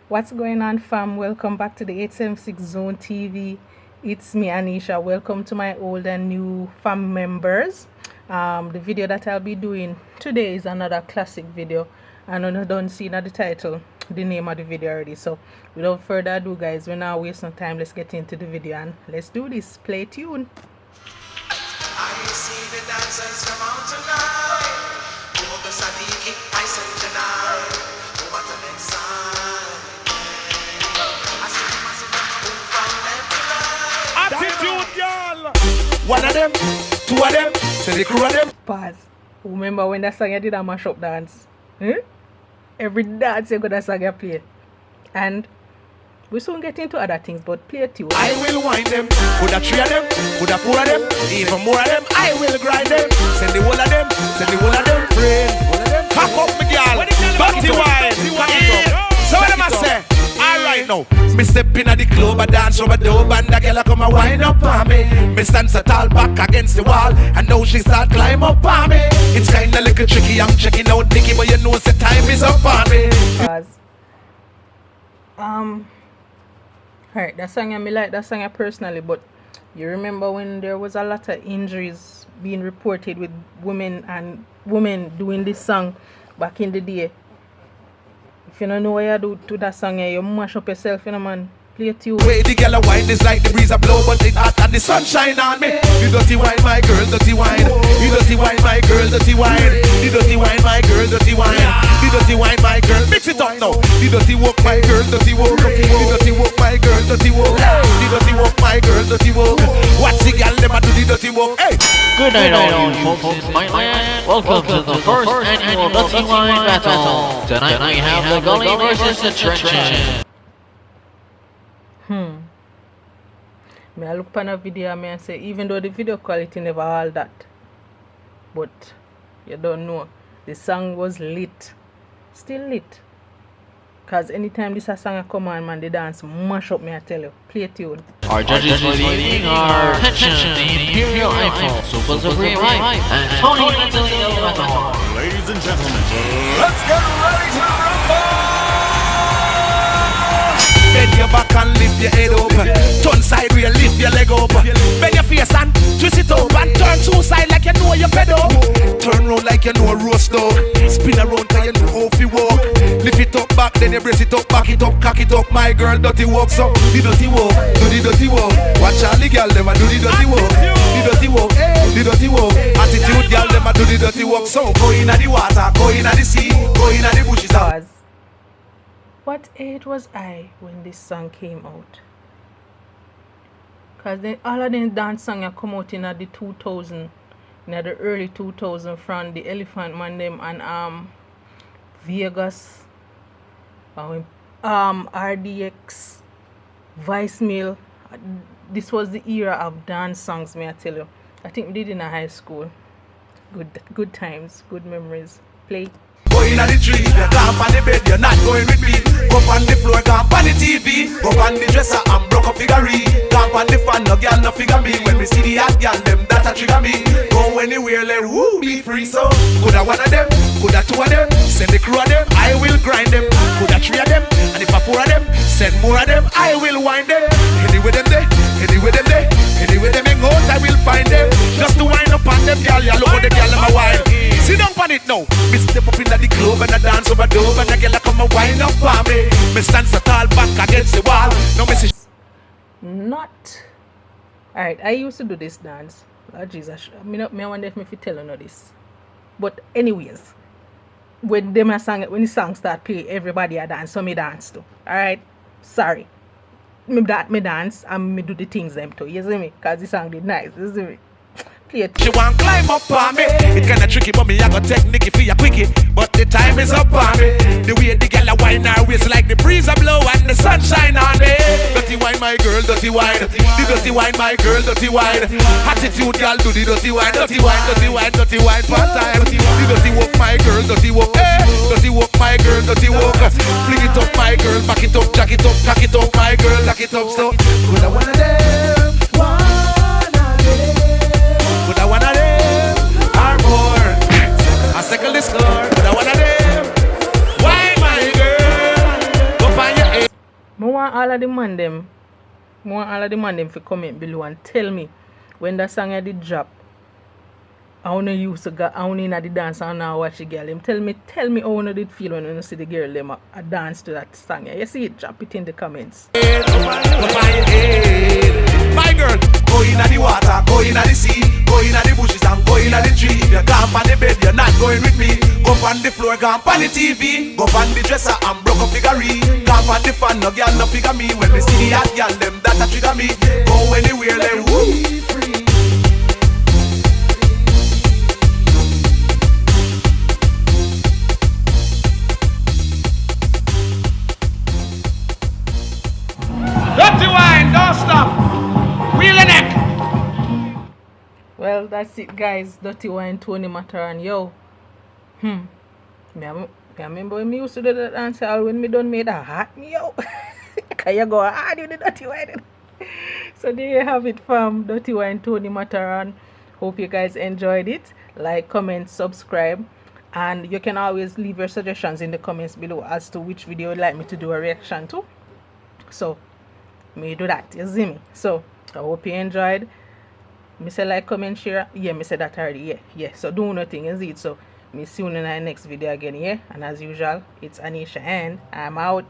What's going on, fam? Welcome back to the 876 Zone TV. It's me, Anisha. Welcome to my old and new fam members. The video that I'll be doing today is another classic video, and I don't see the title, the name of the video already. So without further ado, guys, we're not wasting time. Let's get into the video and let's do this. Play tune. I see the dancers come out tonight. Oh, the Sadiq, I send tonight. Oh, what an excitement. I see the massive move from left to right. Attitude, girl. One of them, two of them, so the crew of them. Pause. Remember when that song I did a mashup dance? Every dance you got that song I play. And we soon get into other things, but play a tune. I will wind them. Could a three of them, could a four of them, even more of them. I will grind them. Send the whole of them, send the whole of them. Friend, pack up my girl. Duttywine. So what am I say? Alright now, me step in at the club, I dance over the dope, and the girl come and wind up on me. Me stand so tall back against the wall, and now she start climb up on me. It's kinda little tricky, I'm checking out Nicky, but you know the time is up on me. Pause. Alright, that song I like that song personally, but you remember when there was a lot of injuries being reported with women doing this song back in the day. If you don't know what you do to that song, you mash up yourself, man. Play it you. Way the girl a wine is like the breeze a blow, but it hot and the sunshine on me. You dirty wine, my girl, dirty wine. You dirty wine, my girl, dirty wine. You dirty wine, my girl, dirty wine. You dirty wine, my girl. Mix it up now. You dirty walk, my girl, dirty walk. You dirty walk, my girl, dirty walk. You dirty walk, my girl, dirty walk. Watch the girl them a do the dirty walk. Hey. Good night, all you folks in my land. Welcome to the first annual Duttywine battle. Tonight we have the gully versus the trenches. Me I look on a video and I say, even though the video quality never all that, but you don't know, the song was lit. Still lit. Cause anytime this a song a come on, man, the dance mash up, me I tell you. Play a tune. Our judges this evening are Tension, the Imperial Eiffel, Super Supreme Life, and Tony the Matterhorn. Ladies and gentlemen, let's get ready to rumble! Bend your back and lift your head up. Turn side wheel, lift your leg up. Bend your face and twist it up. And turn two side like you know you're fed up. Turn round like you know a roast dog. Spin around cause you know how to walk. Lift it up back, then you brace it up. Back it up, cock it up. My girl, dirty walk. So, the dirty walk, do the dirty walk. Watch all the girl, them a do the dirty walk. The dirty walk, the dirty walk. Attitude girl, them a do the dirty walk. So, go in at the water, go in at the sea, go in at the bushes. Pause. What age was I when this song came out? Cause then all of them dance songs come out in the 2000, in the early 2000 from the Elephant Man them and Vegas, RDX, Vice Mill. This was the era of dance songs, may I tell you. I think we did in a high school. Good times, good memories. Play. Go in at the tree, camp on the bed, you're not going with me. Go on the floor, camp on the TV. Go on the dresser and broke up figurine. Camp on the fan, no girl, no figure me. When we see the hot girl, them that a trigger me. Go anywhere, let woo be free. So, could a one of them, could a two of them, send the crew of them, I will grind them. Could a three of them, and if a four of them, send more of them, I will wind them. Anyway them there, anyway them there, anyway them hang out, I will find them. Just to wind up on them, girl, you look how the girl them a wine. Sit down on it now. Me step up in the club and I dance over dove and the girl come and wind up on me. Me stand so tall back against the wall. Now me see. Not. Alright, I used to do this dance. Oh Jesus, me wonder if me fi tell you this. But anyways, when the song start play, everybody a dance, so me dance too. Alright, sorry. Me dance and me do the things them too. You see me? Cause the song did nice. You see me? Play it. She want climb up on me. It kinda tricky, but me I got technique for ya quickie. But the time is up on me. The way the girl a wine her waist like the breeze a blow and the sunshine on me. Dirty wine, my girl, dirty wine. The dirty wine, my girl, dirty wine. Attitude girl, do the dirty wine, dirty wine, dirty wine, dirty wine. Part time. The dirty walk, my girl, dirty walk. Hey, dirty walk, my girl, dirty walk. Fling it up, my girl, back it up, jack it up, cock it up, my girl, lock it up. So, could I one of them? Could I one of them or more? I circle the score. Could I one of them? Why, my girl? Go find your all of the man them, to comment below and tell me when that song I did drop. I wanna use the girl, I wanna in the dance and now watch the girl. Them tell me how wanna did feel when you see the girl them a dance to that song. You see it, drop it in the comments. My girl, go in the water, go in the sea, go in the bushes and go in the tree. If you're gone on the bed, you're not going with me. Go on the floor, go on the TV, go on the dresser and broke up figurine. Go on the fan, no girl no figure me. When we see the hot girl, them that a trigger me. Go anywhere, them woo. Duttywine, don't stop. Wheel the neck. Well, that's it, guys. Duttywine, Tony Matterhorn, yo. Me remember when me used to do that dance all when me done made a hat, me yo. Can you go hard with the Duttywine? So there you have it from Duttywine, Tony Matterhorn. Hope you guys enjoyed it. Like, comment, subscribe. And you can always leave your suggestions in the comments below as to which video you'd like me to do a reaction to. So, me do that, you see me? So, I hope you enjoyed. Me say like, comment, share. Yeah, me say that already, yeah. So, do nothing, is it? So, me see you in the next video again, yeah? And as usual, it's Anisha and I'm out.